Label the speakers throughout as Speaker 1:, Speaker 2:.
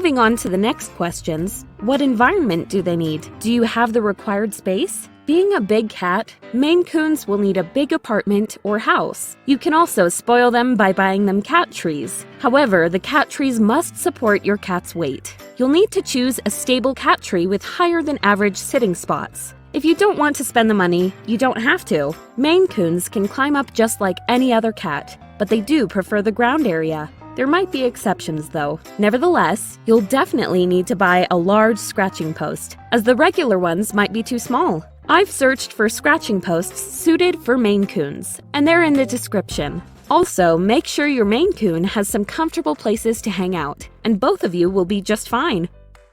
Speaker 1: Moving on to the next questions, what environment do they need? Do you have the required space? Being a big cat, Maine Coons will need a big apartment or house. You can also spoil them by buying them cat trees. However, the cat trees must support your cat's weight. You'll need to choose a stable cat tree with higher than average sitting spots. If you don't want to spend the money, you don't have to. Maine Coons can climb up just like any other cat, but they do prefer the ground area. There might be exceptions though. Nevertheless, you'll definitely need to buy a large scratching post, as the regular ones might be too small. I've searched for scratching posts suited for Maine Coons, and they're in the description. Also, make sure your Maine Coon has some comfortable places to hang out, and both of you will be just fine.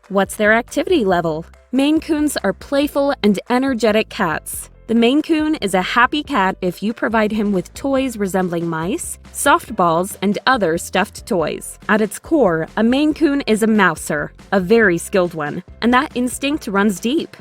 Speaker 1: What's their activity level? Maine Coons are playful and energetic cats. The Maine Coon is a happy cat if you provide him with toys resembling mice, soft balls, and other stuffed toys. At its core, a Maine Coon is a mouser, a very skilled one, and that instinct runs deep.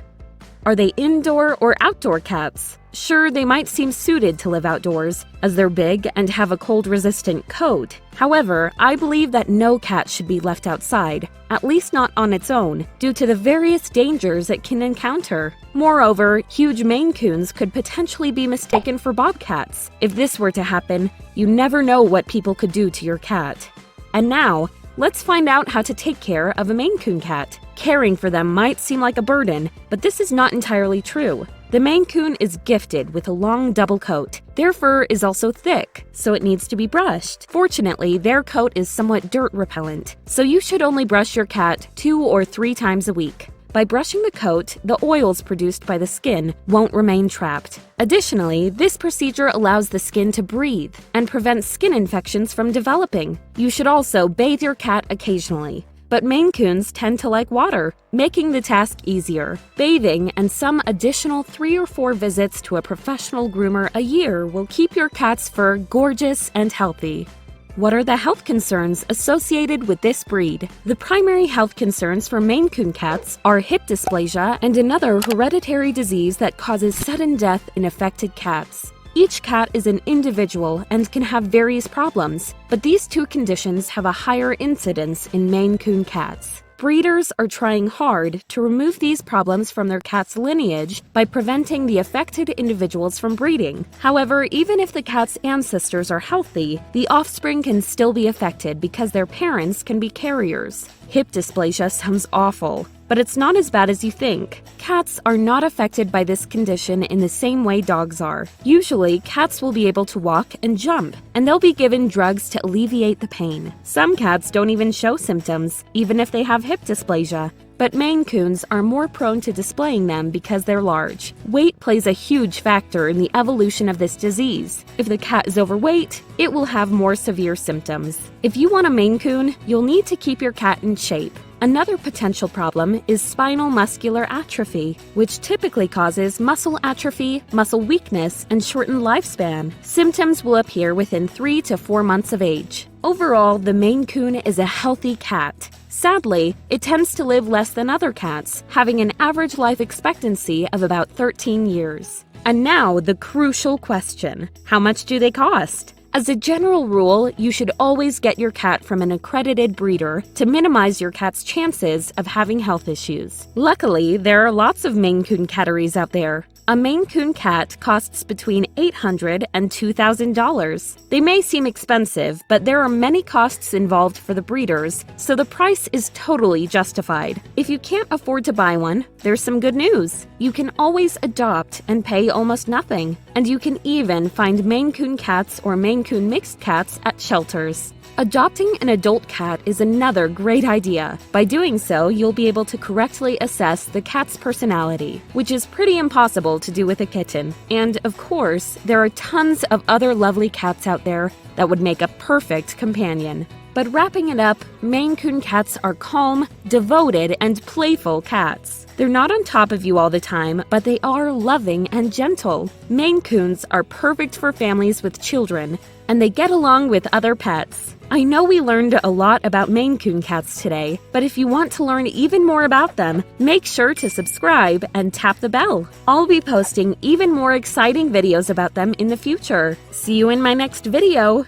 Speaker 1: Are they indoor or outdoor cats? Sure, they might seem suited to live outdoors, as they're big and have a cold-resistant coat. However, I believe that no cat should be left outside, at least not on its own, due to the various dangers it can encounter. Moreover, huge Maine Coons could potentially be mistaken for bobcats. If this were to happen, you never know what people could do to your cat. And now, let's find out how to take care of a Maine Coon cat. Caring for them might seem like a burden, but this is not entirely true. The Maine Coon is gifted with a long double coat. Their fur is also thick, so it needs to be brushed. Fortunately, their coat is somewhat dirt repellent, so you should only brush your cat 2 or 3 times a week. By brushing the coat, the oils produced by the skin won't remain trapped. Additionally, this procedure allows the skin to breathe and prevents skin infections from developing. You should also bathe your cat occasionally. But Maine Coons tend to like water, making the task easier. Bathing and some additional 3 or 4 visits to a professional groomer a year will keep your cat's fur gorgeous and healthy. What are the health concerns associated with this breed? The primary health concerns for Maine Coon cats are hip dysplasia and another hereditary disease that causes sudden death in affected cats. Each cat is an individual and can have various problems, but these 2 conditions have a higher incidence in Maine Coon cats. Breeders are trying hard to remove these problems from their cat's lineage by preventing the affected individuals from breeding. However, even if the cat's ancestors are healthy, the offspring can still be affected because their parents can be carriers. Hip dysplasia sounds awful, but it's not as bad as you think. Cats are not affected by this condition in the same way dogs are. Usually, cats will be able to walk and jump, and they'll be given drugs to alleviate the pain. Some cats don't even show symptoms, even if they have hip dysplasia. But Maine Coons are more prone to displaying them because they're large. Weight plays a huge factor in the evolution of this disease. If the cat is overweight, it will have more severe symptoms. If you want a Maine Coon, you'll need to keep your cat in shape. Another potential problem is spinal muscular atrophy, which typically causes muscle atrophy, muscle weakness, and shortened lifespan. Symptoms will appear within 3 to 4 months of age. Overall, the Maine Coon is a healthy cat. Sadly, it tends to live less than other cats, having an average life expectancy of about 13 years. And now, the crucial question: how much do they cost? As a general rule, you should always get your cat from an accredited breeder to minimize your cat's chances of having health issues. Luckily, there are lots of Maine Coon catteries out there. A Maine Coon cat costs between $800 and $2,000. They may seem expensive, but there are many costs involved for the breeders, so the price is totally justified. If you can't afford to buy one, there's some good news. You can always adopt and pay almost nothing, and you can even find Maine Coon cats or Maine Coon mixed cats at shelters. Adopting an adult cat is another great idea. By doing so, you'll be able to correctly assess the cat's personality, which is pretty impossible to do with a kitten. And of course, there are tons of other lovely cats out there that would make a perfect companion. But wrapping it up, Maine Coon cats are calm, devoted, and playful cats. They're not on top of you all the time, but they are loving and gentle. Maine Coons are perfect for families with children, and they get along with other pets. I know we learned a lot about Maine Coon cats today, but if you want to learn even more about them, make sure to subscribe and tap the bell. I'll be posting even more exciting videos about them in the future. See you in my next video!